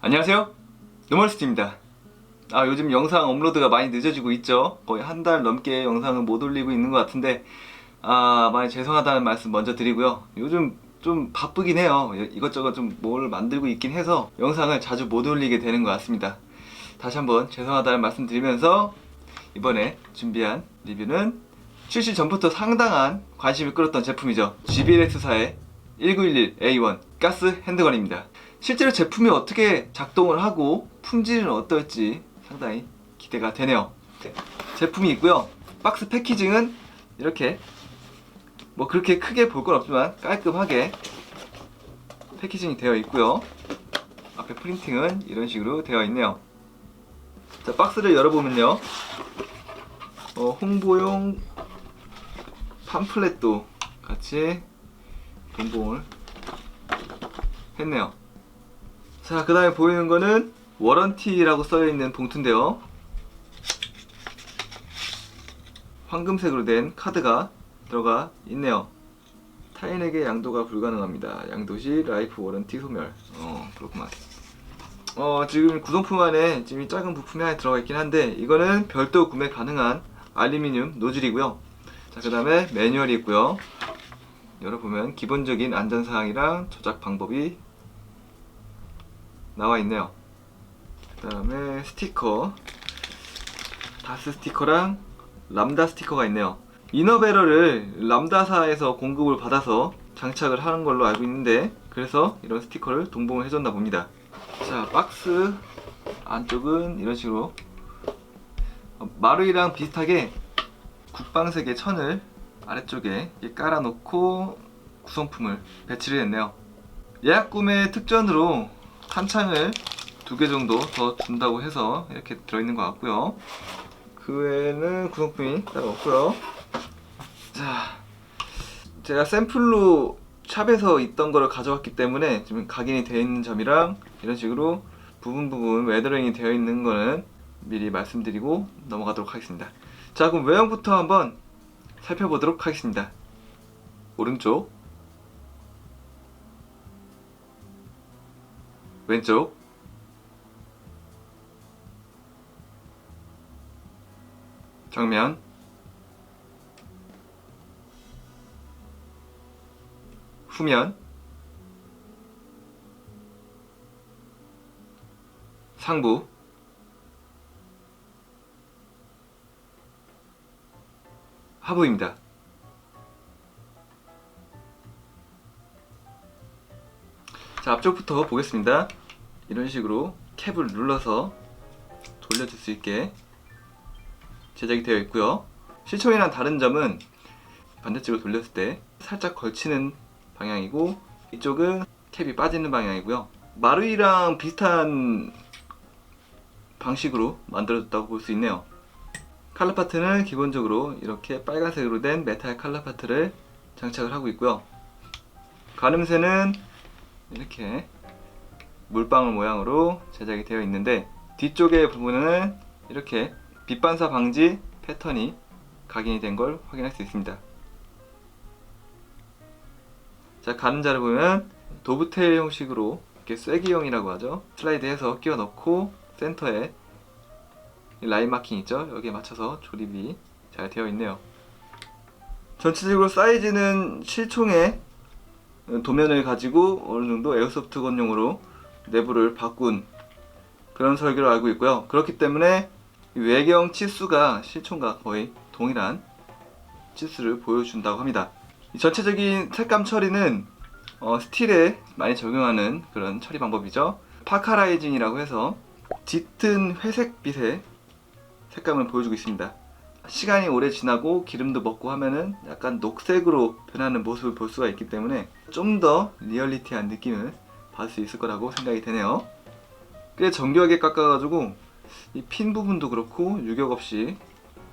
안녕하세요, 노멀스티입니다. 요즘 영상 업로드가 많이 늦어지고 있죠. 거의 한 달 넘게 영상을 못 올리고 있는 것 같은데 많이 죄송하다는 말씀 먼저 드리고요. 요즘 좀 바쁘긴 해요. 이것저것 좀 뭘 만들고 있긴 해서 영상을 자주 못 올리게 되는 것 같습니다. 다시 한번 죄송하다는 말씀 드리면서 이번에 준비한 리뷰는 출시 전부터 상당한 관심을 끌었던 제품이죠. GBLX사의 1911A1 가스 핸드건입니다. 실제로 제품이 어떻게 작동을 하고 품질은 어떨지 상당히 기대가 되네요. 제품이 있고요. 박스 패키징은 이렇게 뭐 그렇게 크게 볼 건 없지만 깔끔하게 패키징이 되어 있고요. 앞에 프린팅은 이런 식으로 되어 있네요. 자, 박스를 열어보면요, 홍보용 팜플렛도 같이 동봉을 했네요. 자, 그 다음에 보이는 거는 워런티라고 써있는 봉투인데요, 황금색으로 된 카드가 들어가 있네요. 타인에게 양도가 불가능합니다. 양도 시 라이프 워런티 소멸. 그렇구만. 지금 구성품 안에 지금 이 작은 부품이 하나 들어가 있긴 한데 이거는 별도 구매 가능한 알루미늄 노즐이고요. 자, 그 다음에 매뉴얼이 있고요. 열어보면 기본적인 안전사항이랑 조작 방법이 나와 있네요. 그 다음에 스티커, 다스 스티커랑 람다 스티커가 있네요. 이너베러를 람다사에서 공급을 받아서 장착을 하는 걸로 알고 있는데, 그래서 이런 스티커를 동봉을 해줬나 봅니다. 자, 박스 안쪽은 이런 식으로 마루이랑 비슷하게 국방색의 천을 아래쪽에 이렇게 깔아놓고 구성품을 배치를 했네요. 예약 구매 특전으로 탄창을 2개 정도 더 준다고 해서 이렇게 들어있는 것 같고요. 그 외에는 구성품이 따로 없고요. 자, 제가 샘플로 샵에서 있던 거를 가져왔기 때문에 지금 각인이 되어 있는 점이랑 이런 식으로 부분 웨더링이 되어 있는 거는 미리 말씀드리고 넘어가도록 하겠습니다. 자, 그럼 외형부터 한번 살펴보도록 하겠습니다. 오른쪽, 왼쪽, 정면, 후면, 상부, 하부입니다. 자, 앞쪽부터 보겠습니다. 이런 식으로 캡을 눌러서 돌려줄 수 있게 제작이 되어 있고요. 실총이랑 다른 점은 반대쪽으로 돌렸을 때 살짝 걸치는 방향이고, 이쪽은 캡이 빠지는 방향이고요. 마루이랑 비슷한 방식으로 만들어졌다고 볼 수 있네요. 칼라 파트는 기본적으로 이렇게 빨간색으로 된 메탈 칼라 파트를 장착을 하고 있고요. 가늠쇠는 이렇게 물방울 모양으로 제작이 되어 있는데, 뒤쪽의 부분은 이렇게 빛 반사 방지 패턴이 각인이 된 걸 확인할 수 있습니다. 자, 가늠자를 보면 도브테일 형식으로 이렇게 쐐기형이라고 하죠. 슬라이드해서 끼워 넣고 센터에 라인 마킹 있죠? 여기에 맞춰서 조립이 잘 되어 있네요. 전체적으로 사이즈는 실총의 도면을 가지고 어느 정도 에어소프트 건용으로 내부를 바꾼 그런 설계로 알고 있고요. 그렇기 때문에 외경 치수가 실총과 거의 동일한 치수를 보여준다고 합니다. 이 전체적인 색감 처리는 스틸에 많이 적용하는 그런 처리 방법이죠. 파카라이징이라고 해서 짙은 회색빛의 색감을 보여주고 있습니다. 시간이 오래 지나고 기름도 먹고 하면은 약간 녹색으로 변하는 모습을 볼 수가 있기 때문에 좀 더 리얼리티한 느낌을 받을 수 있을 거라고 생각이 되네요. 꽤 정교하게 깎아가지고 이 핀 부분도 그렇고 유격 없이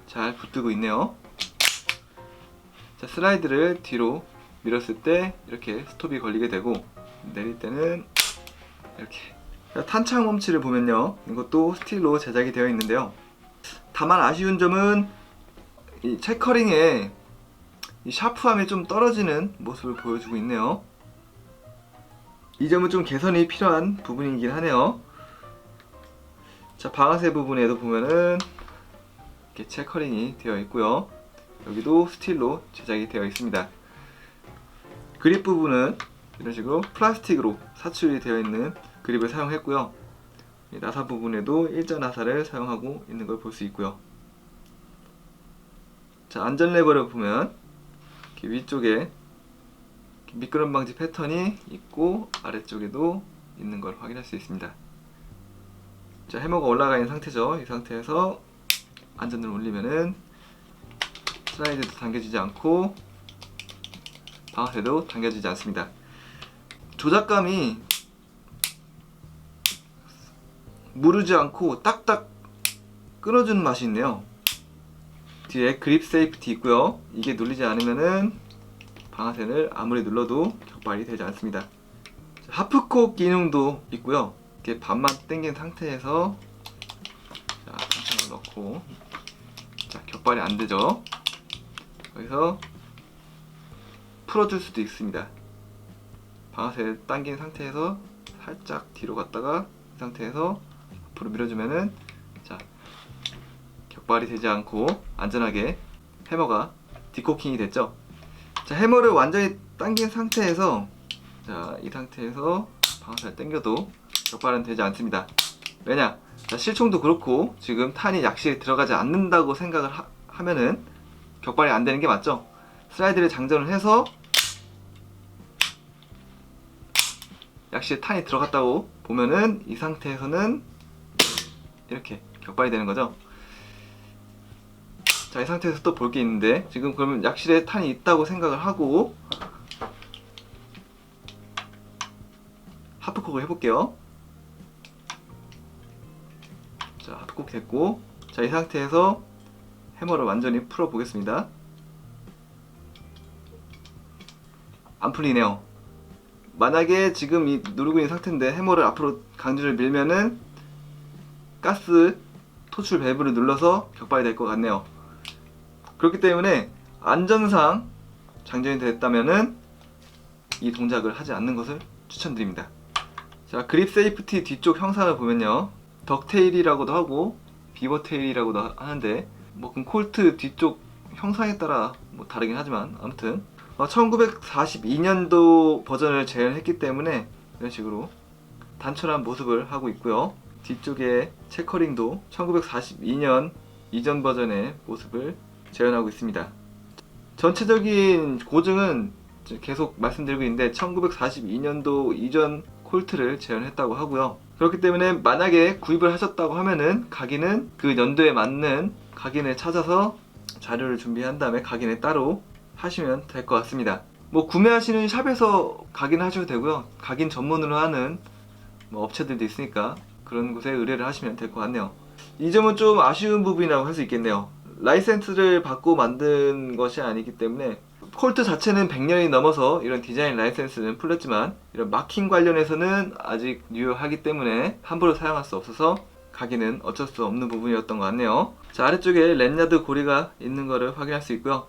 잘 붙들고 있네요. 자, 슬라이드를 뒤로 밀었을 때 이렇게 스톱이 걸리게 되고, 내릴 때는 이렇게. 자, 탄창 멈치를 보면요, 이것도 스틸로 제작이 되어 있는데요. 다만 아쉬운 점은 이 체커링에 이 샤프함이 좀 떨어지는 모습을 보여주고 있네요. 이 점은 좀 개선이 필요한 부분이긴 하네요. 자, 방아쇠 부분에도 보면은 이렇게 체커링이 되어 있고요. 여기도 스틸로 제작이 되어 있습니다. 그립 부분은 이런 식으로 플라스틱으로 사출이 되어 있는 그립을 사용했고요. 나사 부분에도 일자 나사를 사용하고 있는 걸 볼 수 있고요. 자, 안전 레버를 보면 이렇게 위쪽에 미끄럼 방지 패턴이 있고 아래쪽에도 있는 걸 확인할 수 있습니다. 자, 해머가 올라가 있는 상태죠. 이 상태에서 안전을 올리면은 슬라이드도 당겨지지 않고 방아쇠도 당겨지지 않습니다. 조작감이 무르지 않고 딱딱 끊어주는 맛이 있네요. 뒤에 그립 세이프티 있고요. 이게 눌리지 않으면은 방아쇠를 아무리 눌러도 격발이 되지 않습니다. 하프콕 기능도 있고요. 이렇게 반만 당긴 상태에서 자, 탄창을 넣고 자, 격발이 안 되죠. 여기서 풀어줄 수도 있습니다. 방아쇠를 당긴 상태에서 살짝 뒤로 갔다가 이 상태에서 앞으로 밀어주면은 자, 격발이 되지 않고 안전하게 해머가 디코킹이 됐죠. 자, 해머를 완전히 당긴 상태에서 자, 이 상태에서 방아쇠를 당겨도 격발은 되지 않습니다. 왜냐? 자, 실총도 그렇고 지금 탄이 약실에 들어가지 않는다고 생각을 하면은 격발이 안 되는 게 맞죠? 슬라이드를 장전을 해서 약실에 탄이 들어갔다고 보면은 이 상태에서는 이렇게 격발이 되는 거죠. 자, 이 상태에서 또 볼 게 있는데 지금 그러면 약실에 탄이 있다고 생각을 하고 하프콕을 해볼게요. 자, 하프콕 됐고 자, 이 상태에서 해머를 완전히 풀어 보겠습니다. 안 풀리네요. 만약에 지금 이 누르고 있는 상태인데 해머를 앞으로 강제로 밀면은 가스 토출 밸브를 눌러서 격발이 될 것 같네요. 그렇기 때문에 안전상 장전이 됐다면은 이 동작을 하지 않는 것을 추천드립니다. 자, 그립 세이프티 뒤쪽 형상을 보면요, 덕테일이라고도 하고 비버테일이라고도 하는데 뭐 그럼 콜트 뒤쪽 형상에 따라 뭐 다르긴 하지만 아무튼 1942년도 버전을 재현했기 때문에 이런 식으로 단촐한 모습을 하고 있고요. 뒤쪽에 체커링도 1942년 이전 버전의 모습을 재현하고 있습니다. 전체적인 고증은 계속 말씀드리고 있는데 1942년도 이전 콜트를 재현했다고 하고요. 그렇기 때문에 만약에 구입을 하셨다고 하면은 각인은 그 연도에 맞는 각인을 찾아서 자료를 준비한 다음에 각인을 따로 하시면 될 것 같습니다. 뭐 구매하시는 샵에서 각인하셔도 되고요. 각인 전문으로 하는 뭐 업체들도 있으니까 그런 곳에 의뢰를 하시면 될 것 같네요. 이 점은 좀 아쉬운 부분이라고 할 수 있겠네요. 라이센스를 받고 만든 것이 아니기 때문에 콜트 자체는 100년이 넘어서 이런 디자인 라이센스는 풀렸지만 이런 마킹 관련해서는 아직 유효하기 때문에 함부로 사용할 수 없어서 각인은 어쩔 수 없는 부분이었던 것 같네요. 자, 아래쪽에 렌야드 고리가 있는 것을 확인할 수 있고요.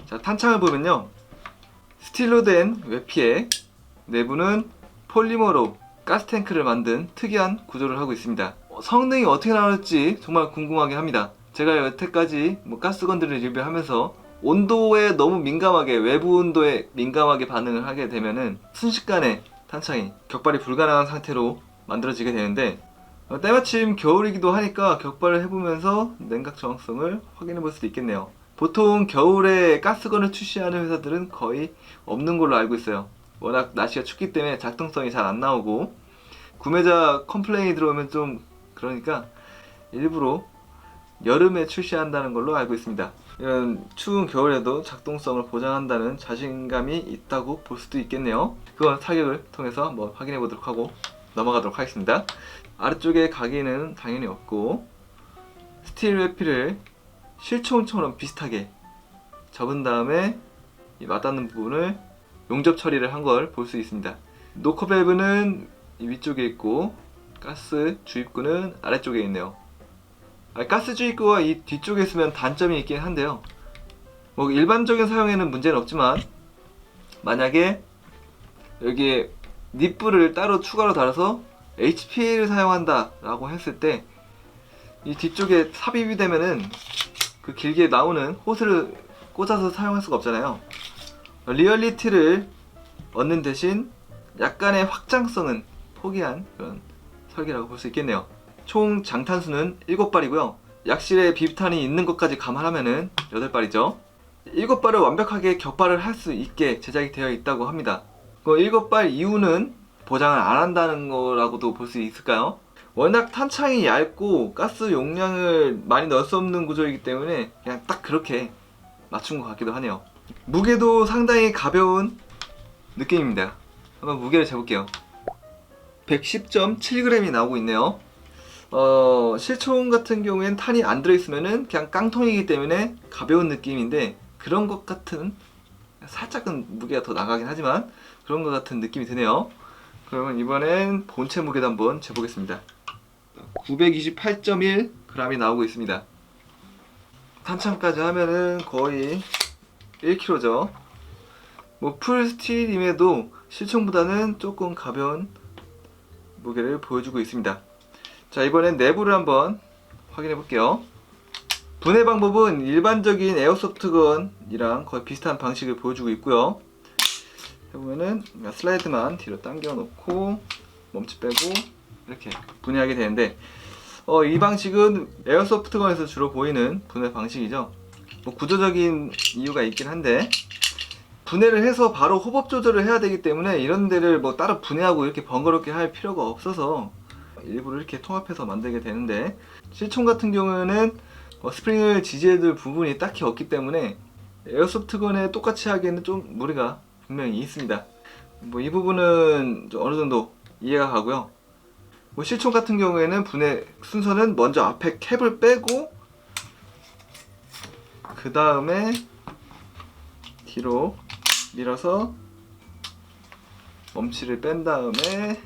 자, 탄창을 보면요, 스틸로 된 외피에 내부는 폴리머로 가스탱크를 만든 특이한 구조를 하고 있습니다. 성능이 어떻게 나올지 정말 궁금하게 합니다. 제가 여태까지 뭐 가스건들을 리뷰하면서 온도에 너무 민감하게, 외부 온도에 민감하게 반응을 하게 되면은 순식간에 탄창이 격발이 불가능한 상태로 만들어지게 되는데 때마침 겨울이기도 하니까 격발을 해보면서 냉각 정확성을 확인해 볼 수도 있겠네요. 보통 겨울에 가스건을 출시하는 회사들은 거의 없는 걸로 알고 있어요. 워낙 날씨가 춥기 때문에 작동성이 잘 안 나오고 구매자 컴플레인이 들어오면 좀 그러니까 일부러 여름에 출시한다는 걸로 알고 있습니다. 이런 추운 겨울에도 작동성을 보장한다는 자신감이 있다고 볼 수도 있겠네요. 그건 타격을 통해서 한번 확인해 보도록 하고 넘어가도록 하겠습니다. 아래쪽에 각인은 당연히 없고 스틸 외피를 실총처럼 비슷하게 접은 다음에 이 맞닿는 부분을 용접 처리를 한 걸 볼 수 있습니다. 노커 밸브는 이 위쪽에 있고 가스 주입구는 아래쪽에 있네요. 가스 주입구가 이 뒤쪽에 있으면 단점이 있긴 한데요, 뭐 일반적인 사용에는 문제는 없지만 만약에 여기에 니플을 따로 추가로 달아서 HP를 사용한다 라고 했을 때 이 뒤쪽에 삽입이 되면은 그 길게 나오는 호스를 꽂아서 사용할 수가 없잖아요. 리얼리티를 얻는 대신 약간의 확장성은 포기한 그런 설계라고 볼 수 있겠네요. 총 장탄수는 7발이고요. 약실에 비탄이 있는 것까지 감안하면은 8발이죠. 7발을 완벽하게 격발을 할 수 있게 제작이 되어 있다고 합니다. 그 7발 이후는 보장을 안 한다는 거라고도 볼 수 있을까요? 워낙 탄창이 얇고 가스 용량을 많이 넣을 수 없는 구조이기 때문에 그냥 딱 그렇게 맞춘 것 같기도 하네요. 무게도 상당히 가벼운 느낌입니다. 한번 무게를 재볼게요. 110.7g이 나오고 있네요. 실총 같은 경우엔 탄이 안 들어있으면은 그냥 깡통이기 때문에 가벼운 느낌인데 그런 것 같은, 살짝은 무게가 더 나가긴 하지만 그런 것 같은 느낌이 드네요. 그러면 이번엔 본체 무게도 한번 재보겠습니다. 928.1g이 나오고 있습니다. 탄창까지 하면은 거의 1kg죠. 뭐 풀 스틸임에도 실총보다는 조금 가벼운 무게를 보여주고 있습니다. 자, 이번엔 내부를 한번 확인해 볼게요. 분해 방법은 일반적인 에어소프트건이랑 거의 비슷한 방식을 보여주고 있고요. 해보면은 슬라이드만 뒤로 당겨 놓고 멈치 빼고 이렇게 분해하게 되는데, 이 방식은 에어소프트건에서 주로 보이는 분해 방식이죠. 뭐 구조적인 이유가 있긴 한데 분해를 해서 바로 호법 조절을 해야 되기 때문에 이런 데를 뭐 따로 분해하고 이렇게 번거롭게 할 필요가 없어서 일부러 이렇게 통합해서 만들게 되는데, 실총 같은 경우에는 스프링을 지지해줄 부분이 딱히 없기 때문에 에어소프트건에 똑같이 하기에는 좀 무리가 분명히 있습니다. 뭐 이 부분은 좀 어느 정도 이해가 가고요. 뭐 실총 같은 경우에는 분해 순서는 먼저 앞에 캡을 빼고 그 다음에 뒤로 밀어서 멈치를 뺀 다음에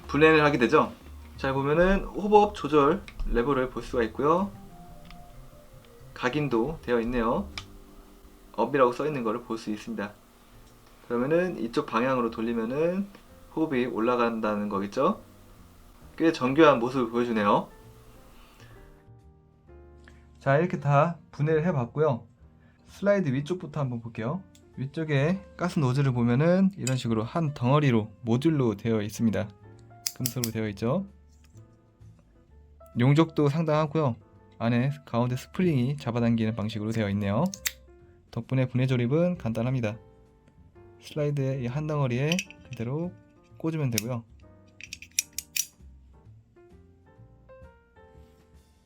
분해를 하게 되죠. 잘 보면은 호법 조절 레버를 볼 수가 있고요. 각인도 되어 있네요. 업이라고 써 있는 거를 볼 수 있습니다. 그러면은 이쪽 방향으로 돌리면은 호흡이 올라간다는 거겠죠. 꽤 정교한 모습을 보여주네요. 자, 이렇게 다 분해를 해봤고요. 슬라이드 위쪽부터 한번 볼게요. 위쪽에 가스 노즐을 보면은 이런 식으로 한 덩어리로 모듈로 되어 있습니다. 금속으로 되어 있죠. 용적도 상당하고요. 안에 가운데 스프링이 잡아당기는 방식으로 되어 있네요. 덕분에 분해 조립은 간단합니다. 슬라이드의 이 한 덩어리에 그대로 꽂으면 되고요.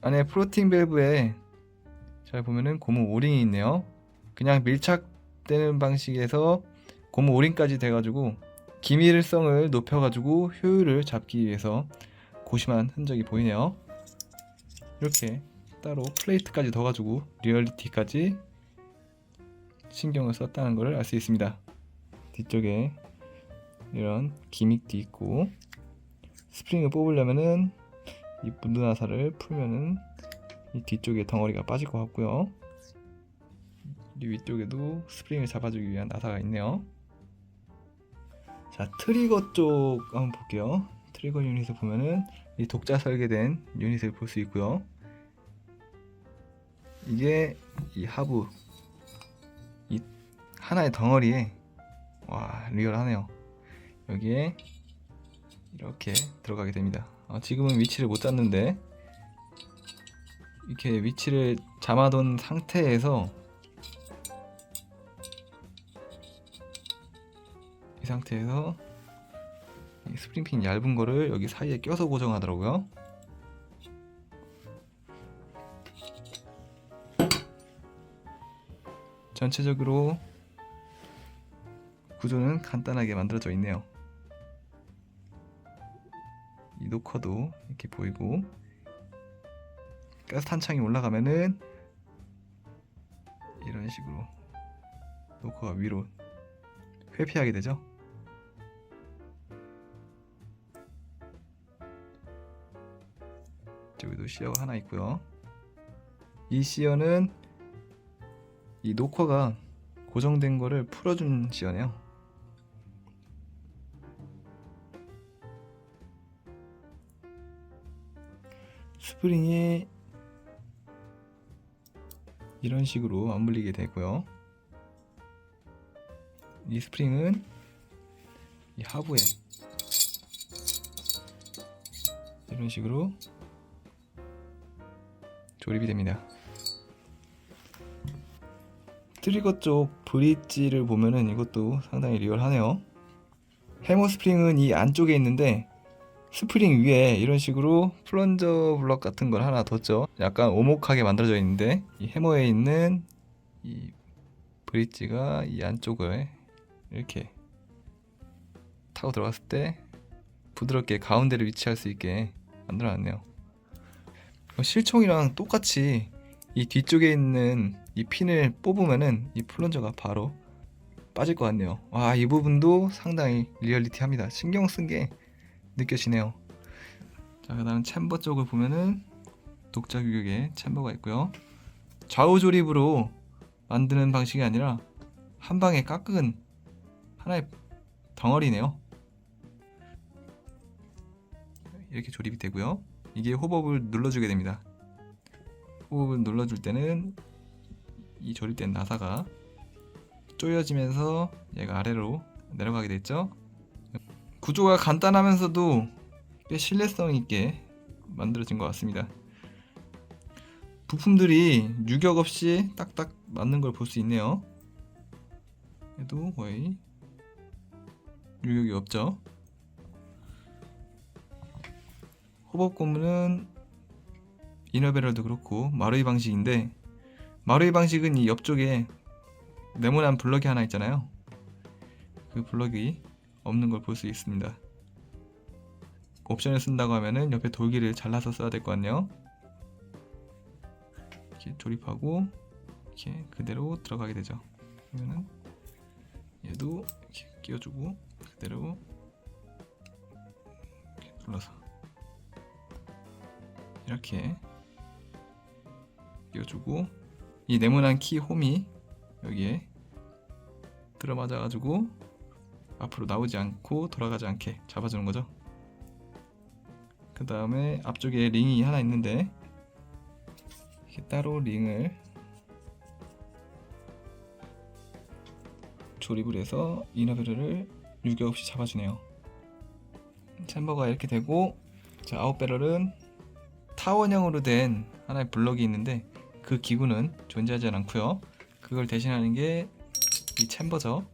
안에 프로팅 밸브에 잘 보면은 고무 오링이 있네요. 그냥 밀착되는 방식에서 고무 오링까지 돼가지고 기밀성을 높여가지고 효율을 잡기 위해서 고심한 흔적이 보이네요. 이렇게 따로 플레이트까지 둬가지고 리얼리티까지 신경을 썼다는 것을 알 수 있습니다. 뒤쪽에 이런 기믹도 있고, 스프링을 뽑으려면은 이 문드 나사를 풀면은 이 뒤쪽에 덩어리가 빠질 것 같고요. 이 위쪽에도 스프링을 잡아주기 위한 나사가 있네요. 자, 트리거 쪽 한번 볼게요. 트리거 유닛을 보면은 이 독자 설계된 유닛을 볼 수 있고요. 이게 이 하부, 이 하나의 덩어리에, 와, 리얼하네요. 여기에 이렇게 들어가게 됩니다. 지금은 위치를 못 잡는데 이렇게 위치를 잡아둔 상태에서 이 상태에서 이 스프링핀 얇은 거를 여기 사이에 껴서 고정하더라고요. 전체적으로 구조는 간단하게 만들어져 있네요. 이 노커도 이렇게 보이고, 가스 탄창이 올라가면은 이런 식으로 노커가 위로 회피하게 되죠. 저기도 시어가 하나 있고요. 이 시어는 이 노커가 고정된 거를 풀어준 시어네요. 스프링이 이런 식으로 안 물리게 되고요. 이 스프링은 이 하부에 이런 식으로 조립이 됩니다. 트리거 쪽 브릿지를 보면은 이것도 상당히 리얼하네요. 해머 스프링은 이 안쪽에 있는데 스프링 위에 이런 식으로 플런저 블럭 같은 걸 하나 뒀죠. 약간 오목하게 만들어져 있는데 이 해머에 있는 이 브릿지가 이 안쪽을 이렇게 타고 들어갔을 때 부드럽게 가운데를 위치할 수 있게 만들어 놨네요. 실총이랑 똑같이 이 뒤쪽에 있는 이 핀을 뽑으면은 이 플런저가 바로 빠질 것 같네요. 와, 이 부분도 상당히 리얼리티합니다. 신경 쓴 게 느껴지네요. 자, 그다음 챔버 쪽을 보면은 독자 규격의 챔버가 있고요. 좌우 조립으로 만드는 방식이 아니라 한 방에 깎은 하나의 덩어리네요. 이렇게 조립이 되고요. 이게 호법을 눌러주게 됩니다. 호법을 눌러줄 때는 이 조립된 나사가 조여지면서 얘가 아래로 내려가게 됐죠. 구조가 간단하면서도 꽤 신뢰성 있게 만들어진 것 같습니다. 부품들이 유격 없이 딱딱 맞는 걸 볼 수 있네요. 얘도 거의 유격이 없죠. 호법 고무는 이너베럴도 그렇고 마루이 방식인데, 마루이 방식은 이 옆쪽에 네모난 블럭이 하나 있잖아요. 그 블럭이 없는 걸 볼 수 있습니다. 옵션을 쓴다고 하면은 옆에 돌기를 잘라서 써야 될 것 같네요. 이렇게 조립하고 이렇게 그대로 들어가게 되죠. 그러면은 얘도 이렇게 끼워주고 그대로 이렇게 눌러서 이렇게 끼워주고, 이 네모난 키 홈이 여기에 들어맞아 가지고 앞으로 나오지 않고 돌아가지 않게 잡아주는 거죠. 그 다음에 앞쪽에 링이 하나 있는데 이렇게 따로 링을 조립을 해서 이너베럴을 유격 없이 잡아주네요. 챔버가 이렇게 되고, 자, 아웃배럴은 타원형으로 된 하나의 블럭이 있는데 그 기구는 존재하지 않고요. 그걸 대신하는 게 이 챔버죠.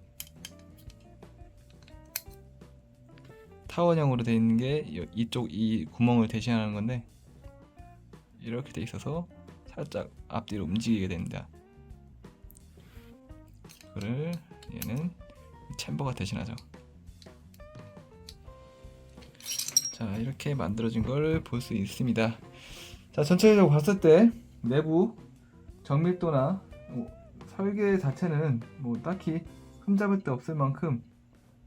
타원형으로 되어 있는 게 이쪽 이 구멍을 대신하는 건데 이렇게 돼 있어서 살짝 앞뒤로 움직이게 됩니다. 그거를 얘는 챔버가 대신하죠. 자, 이렇게 만들어진 걸 볼 수 있습니다. 자, 전체적으로 봤을 때 내부 정밀도나 설계 자체는 딱히 흠잡을 데 없을 만큼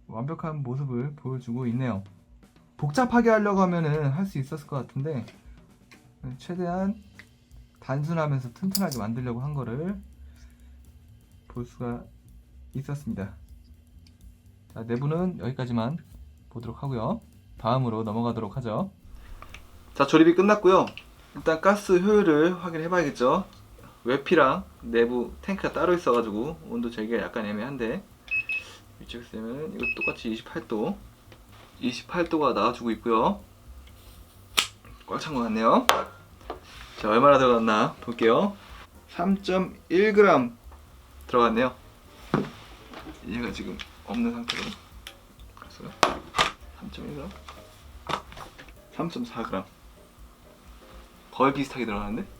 완벽한 모습을 보여주고 있네요. 복잡하게 하려고 하면은 할 수 있었을 것 같은데 최대한 단순하면서 튼튼하게 만들려고 한 거를 볼 수가 있었습니다. 자, 내부는 여기까지만 보도록 하고요. 다음으로 넘어가도록 하죠. 자, 조립이 끝났고요. 일단 가스 효율을 확인해 봐야겠죠. 외피랑 내부 탱크가 따로 있어가지고 온도 재기가 약간 애매한데, 위쪽에서 되면 이것도 똑같이 28도가 나와주고 있고요. 꽉 찬 것 같네요. 자, 얼마나 들어갔나 볼게요. 3.1g 들어갔네요. 얘가 지금 없는 상태로 3.1g, 3.4g 거의 비슷하게 들어가는데,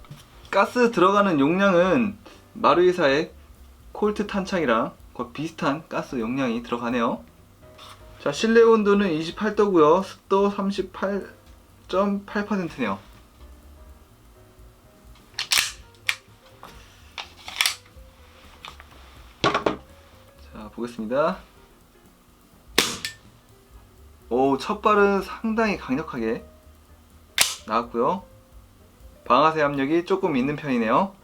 가스 들어가는 용량은 마루이사의 콜트 탄창이랑 거의 비슷한 가스 용량이 들어가네요. 자, 실내 온도는 28도고요. 습도 38.8%네요. 자, 보겠습니다. 오, 첫 발은 상당히 강력하게 나왔고요. 방아쇠 압력이 조금 있는 편이네요.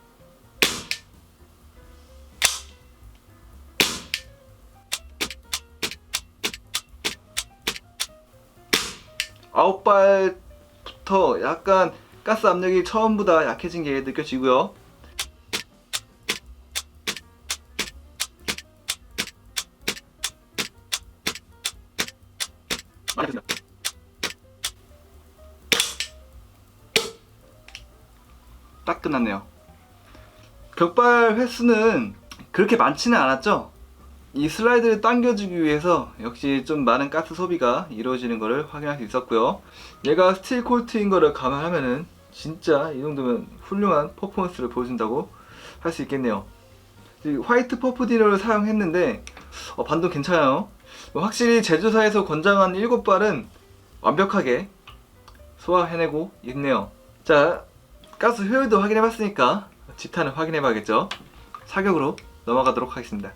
아홉 발부터 약간 가스 압력이 처음보다 약해진 게 느껴지고요. 딱 끝났네요. 격발 횟수는 그렇게 많지는 않았죠. 이 슬라이드를 당겨주기 위해서 역시 좀 많은 가스 소비가 이루어지는 것을 확인할 수 있었고요. 얘가 스틸 콜트인 거를 감안하면은 진짜 이 정도면 훌륭한 퍼포먼스를 보여준다고 할 수 있겠네요. 화이트 퍼프디너를 사용했는데 반동 괜찮아요. 확실히 제조사에서 권장한 7발은 완벽하게 소화해내고 있네요. 자, 가스 효율도 확인해봤으니까 지탄을 확인해봐야겠죠. 사격으로 넘어가도록 하겠습니다.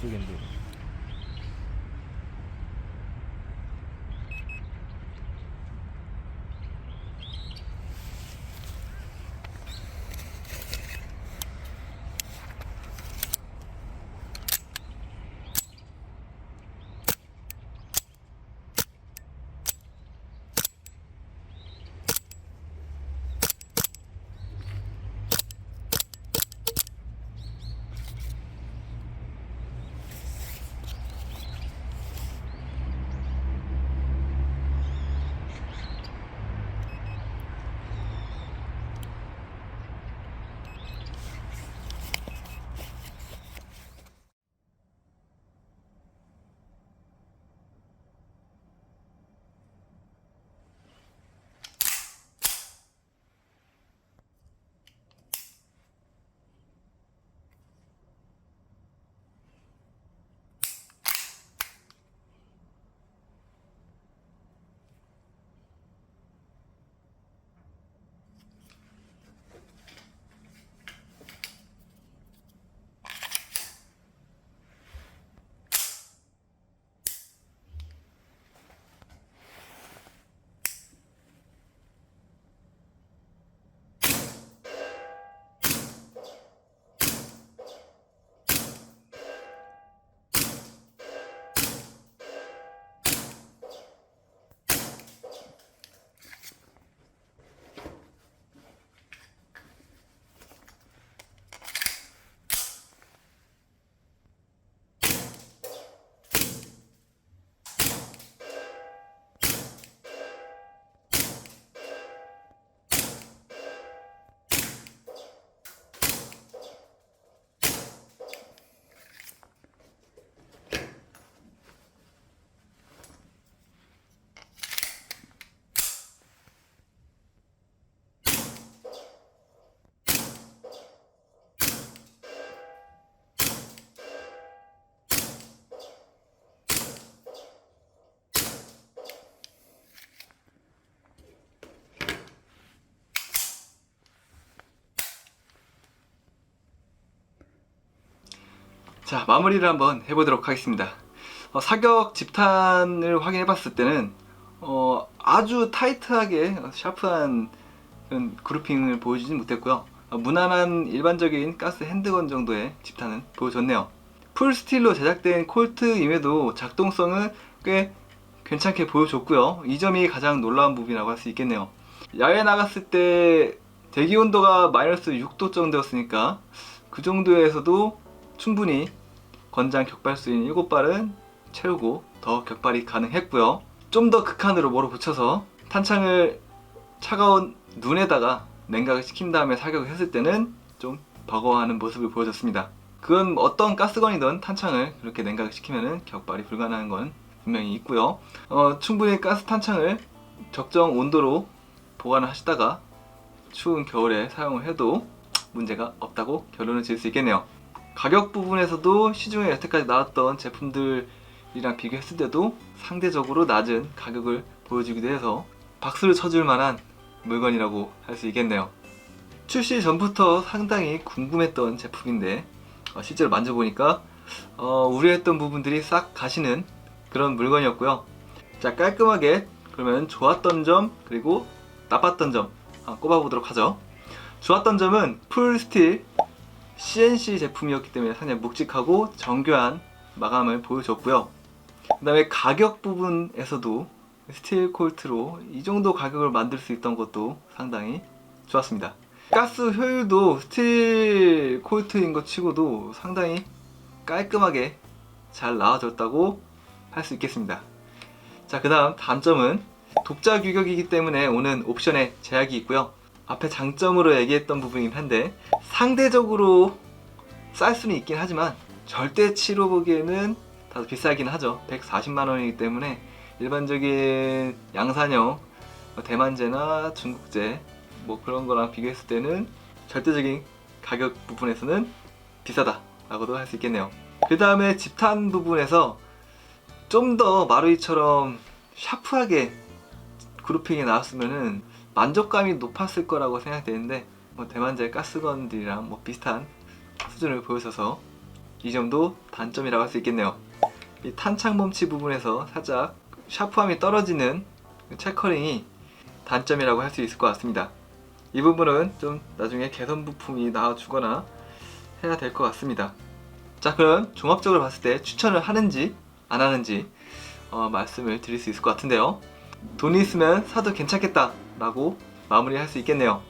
모르겠는데. 자, 마무리를 한번 해보도록 하겠습니다. 사격 집탄을 확인해 봤을 때는 아주 타이트하게 샤프한 그런 그루핑을 보여주진 못했고요. 무난한 일반적인 가스 핸드건 정도의 집탄은 보여줬네요. 풀 스틸로 제작된 콜트임에도 작동성은 꽤 괜찮게 보여줬고요. 이 점이 가장 놀라운 부분이라고 할 수 있겠네요. 야외 나갔을 때 대기 온도가 마이너스 6도 정도였으니까 그 정도에서도 충분히 권장 격발수인 7발은 채우고 더 격발이 가능했고요. 좀 더 극한으로 몰아붙여서 탄창을 차가운 눈에다가 냉각을 시킨 다음에 사격을 했을 때는 좀 버거워하는 모습을 보여줬습니다. 그건 어떤 가스건이든 탄창을 그렇게 냉각을 시키면 격발이 불가능한 건 분명히 있고요. 충분히 가스 탄창을 적정 온도로 보관을 하시다가 추운 겨울에 사용을 해도 문제가 없다고 결론을 지을 수 있겠네요. 가격 부분에서도 시중에 여태까지 나왔던 제품들이랑 비교했을 때도 상대적으로 낮은 가격을 보여주기도 해서 박수를 쳐줄 만한 물건이라고 할 수 있겠네요. 출시 전부터 상당히 궁금했던 제품인데 실제로 만져보니까 우려했던 부분들이 싹 가시는 그런 물건이었고요. 자, 깔끔하게 그러면 좋았던 점 그리고 나빴던 점 꼽아보도록 하죠. 좋았던 점은 풀 스틸 CNC 제품이었기 때문에 상당히 묵직하고 정교한 마감을 보여줬고요. 그 다음에 가격 부분에서도 스틸 콜트로 이 정도 가격을 만들 수 있던 것도 상당히 좋았습니다. 가스 효율도 스틸 콜트인 것 치고도 상당히 깔끔하게 잘 나와줬다고 할 수 있겠습니다. 자, 그 다음 단점은 독자 규격이기 때문에 오는 옵션에 제약이 있고요. 앞에 장점으로 얘기했던 부분이긴 한데 상대적으로 쌀 수는 있긴 하지만 절대치로 보기에는 다소 비싸긴 하죠. 140만원이기 때문에 일반적인 양산형 대만제나 중국제 뭐 그런 거랑 비교했을 때는 절대적인 가격 부분에서는 비싸다 라고도 할 수 있겠네요. 그 다음에 집탄 부분에서 좀 더 마루이처럼 샤프하게 그루핑이 나왔으면은 만족감이 높았을 거라고 생각되는데 대만제 가스건들이랑 비슷한 수준을 보여줘서 이 점도 단점이라고 할 수 있겠네요. 이 탄창 멈치 부분에서 살짝 샤프함이 떨어지는 체커링이 단점이라고 할 수 있을 것 같습니다. 이 부분은 좀 나중에 개선 부품이 나와주거나 해야 될 것 같습니다. 자, 그럼 종합적으로 봤을 때 추천을 하는지 안 하는지 말씀을 드릴 수 있을 것 같은데요. 돈이 있으면 사도 괜찮겠다 라고 마무리할 수 있겠네요.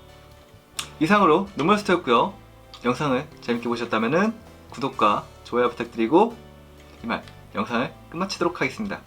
이상으로 노멀스터였고요. 영상을 재밌게 보셨다면 구독과 좋아요 부탁드리고 이만 영상을 끝마치도록 하겠습니다.